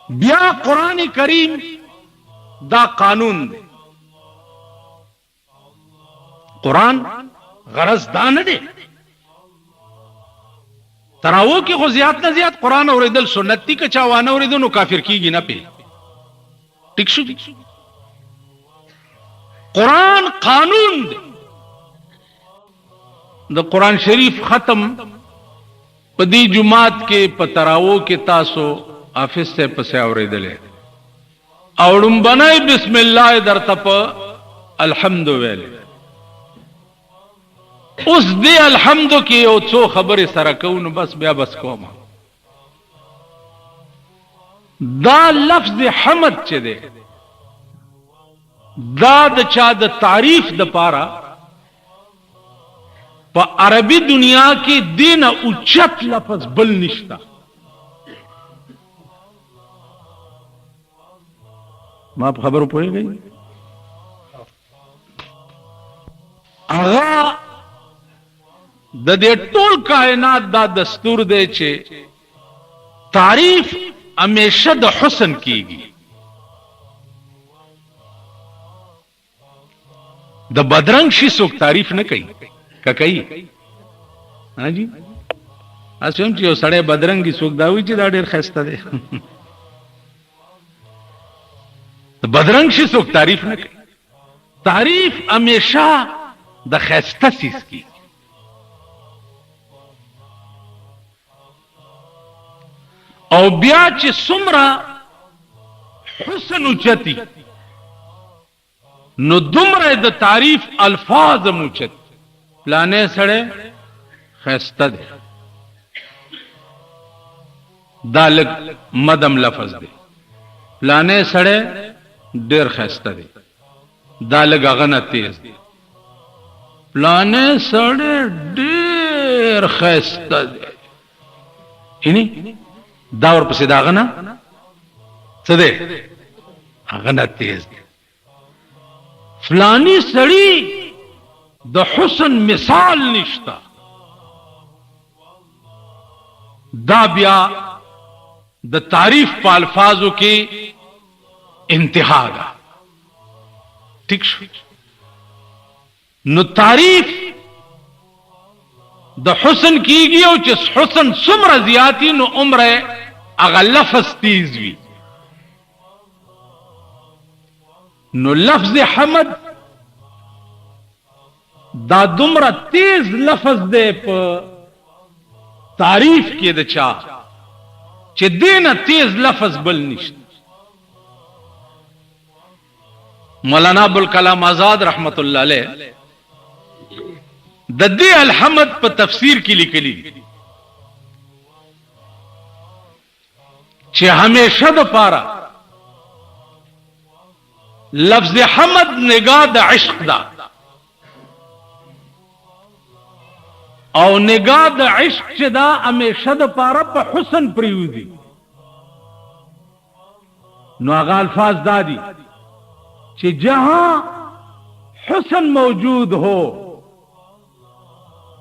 بیا قرآن کریم دا قانون دی. قرآن غرض دا نه دی تراو کې خو زیات نه زیات قرآن اوریدل سنت دی که چا وانه اوریدل نو کافر کیږي نه پی ٹھیک شو. قرآن قانون دی. د قرآن شریف ختم په دې جمعات کې په تراو کې تاسو حافظ سے پسې اوریدل او لومبنای بسم الله درته په الحمد ویل. اوس دې الحمد کې یو څو خبرې سره کوو بس بیا بس کوم. دا لفظ حمد چې دی دا د چا د تعریف د پاره په عربي دنیا کې دین اوچت لفظ بل نشتا. ما په خبرو پوهیږئ هغه د دې ټول کائنات دا دستور دی چې تعریف همیشه د حسن کیږي. د بدرنګ شي څوک تعریف نه کوي که کوي ها جی اسوم چې یو سړی بدرنګي څوک دا وی چې دا ډېر ښایسته دی د بدرنګ شي څوک تعریف نه کوي. تعریف همیشه د ښایسته څیز کی. او بیا چې څومره حسن اوچتی نو دومره د تعریف الفاظ اوچت. پلانې سړی ښایسته دی دا لږ مدم لفظ دی. پلانې سړی ډېر ښایسته دی دا لږ هغه نه تیز دی. پلانې سړی ډېر ښایسته دی یعنی دا ورپسې د هغه نه څه دی هغه نه تیز دی. فلانی سړی د حسن مثال نشتا. دا بیا د تعریف په الفاظو کې انتہا ده. ٹھیک شو. نو تعریف د حسن کیږي او چې حسن څومره زیاتی نو عمره هغه لفظ تیز وي. نو لفظ حمد دا دومره تیز لفظ دی په تعریف کې د چا چې دینه تیز لفظ بل نشته. مولانا ابوالکلام آزاد رحمت الله علیه د دې الحمد په تفسیر کې لیکلي چې همیشه د پاره لفظ حمد نگاه د عشق دا او نگاه د عشق چې دا همیشه د پاره په حسن پریوزي. نو هغه الفاظ دادي چې جہاں حسن موجود ہو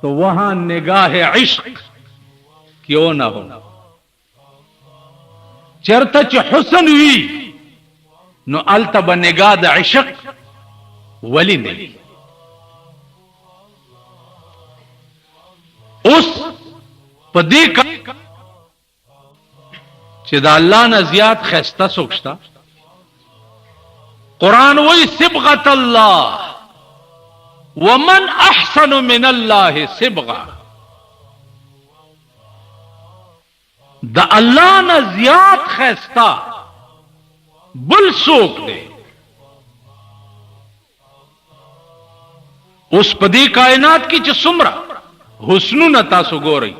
تو وہاں نگاہ عشق کیوں نہ ہو. چرته چې حسن وی نو التب نگاہ د عشق ولی نه. اوس په دې چې د الله نه زیات خسته سوکشتا. قرآن وی صبغة الله ومن احسن من الله صبغة. د الله نه زیات خسته بل سوک دے. اس پدی کائنات کی چې څومره حسنونه تاسو ګورئ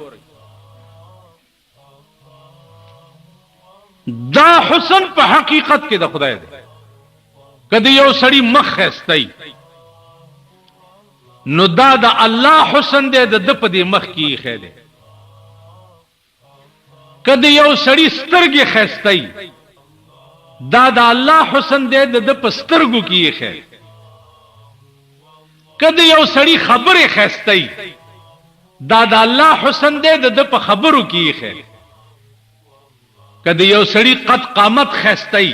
دا حسن په حقیقت کې د خدای دی. کدی یو سړی مخ خستای نو دا د الله حسن دی د په دې مخ کې خېده. کدی یو سړی سترګې خستای دا د الله حسن دی د په سترګو کې خېده. کدی یو سړی خبره خستای دا د الله حسن دی د په خبرو کې خېده. کدی یو سړی قد قامت خستای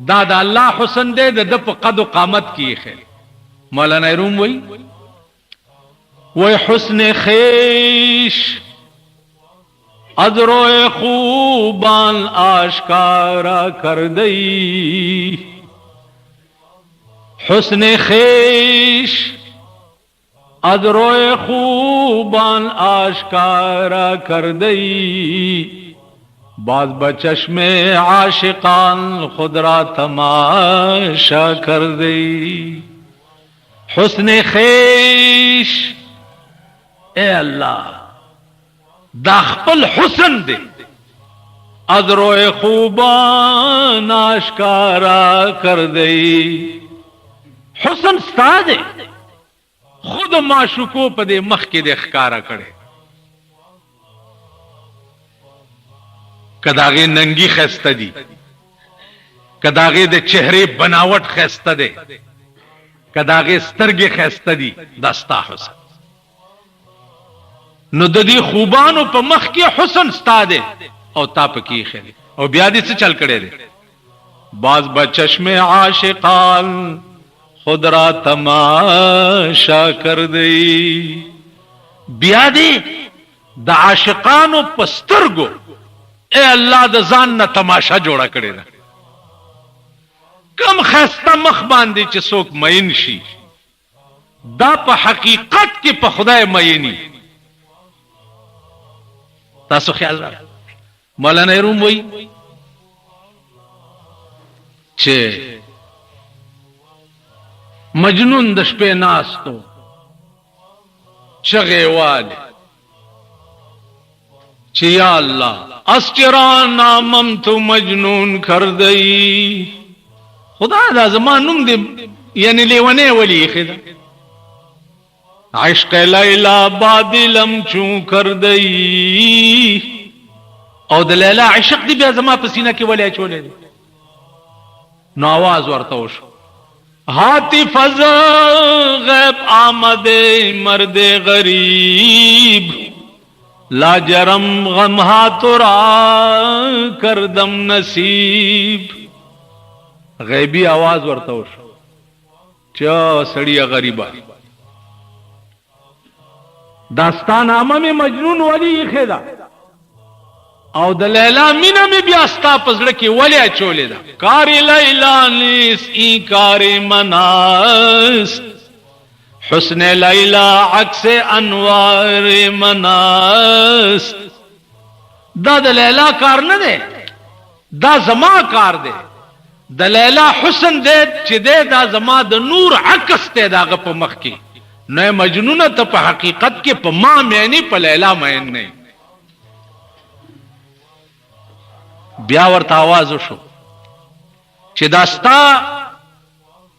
دا د الله حسن دے د په قد او قامت کې خیر. مولانا روم وای حسن خیش از روی خوبان آشکارا کر دئی، حسن خیش از روی خوبان آشکارا کر دئی، باز بچشم عاشقان خود را تماشا کر دئی. حسن خیش اے اللہ دا خپل حسن دے از روی خوبان آشکارا کر دئی. حسن ستا دے خود معشوقو پا دے مخ کے دے خکارا کرے. کداغے ننگی خیستہ دی، کداغے دے چہرے بناوٹ خیستہ دے، کداغے سترگے خیستہ دی، دستا حسن. نو د دې خوبانو په مخ کې حسن ستا دے او تا پکې خیر او بیا دې څه چل کړي دے. باز بچشم عاشقان خود را تماشا کر دئی، بیا دې د عاشقانو پسترګو اے الله د ځان نه تماشا جوړه کړي ده. کم خسته مخ باندې چې څوک مین شي دا په حقیقت کې په خدای مینی. تاسو خیال را مولانا روم وای چې مجنون د شپې ناستو چغې والے چې یا الله اسچرا نامم تو مجنون کر دئی. خدا دا زمان نوم دې یعنی لیونه ولی خدا عشق لیلا بادلم چون کر دئی. او د لیلا عشق دی بیا زما پسینه کې ولی چولې دی. نو आवाज ورته وشو هاتی فضا غیب آمد مرد غریب لاجرم غم ہاتھ را کردم نصیب. غیبی आवाज ورته وشو چا سړی غریبا داستان نامه میں مجنون ولی خدا او د لیلا مینا میں بیا ستا پزړه کې ولی چولې دا. کار لیلا نیس ای کار مناس حسن لیلا عکس انوار مناس. دا د لیلا کار نه دی، دا زما کار دی. د لیلا حسن دی چې دی دا زما د نور عکس دی داغه په مخ کې. نو مجنون ته په حقیقت کې په ما معنی په لیلا معنی نه. بیا ورته आवाज وشو چې داستا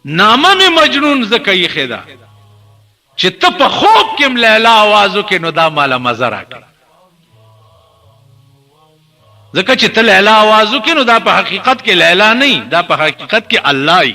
نامه می مجنون زکې خدا چې ته په خوب کې لیلا आवाज وکې نو دا مالا مزه راکړه. ځکه چې ته لیلا आवाज وکې نو دا په حقیقت کې لیلا نه، دا په حقیقت کې الله ای.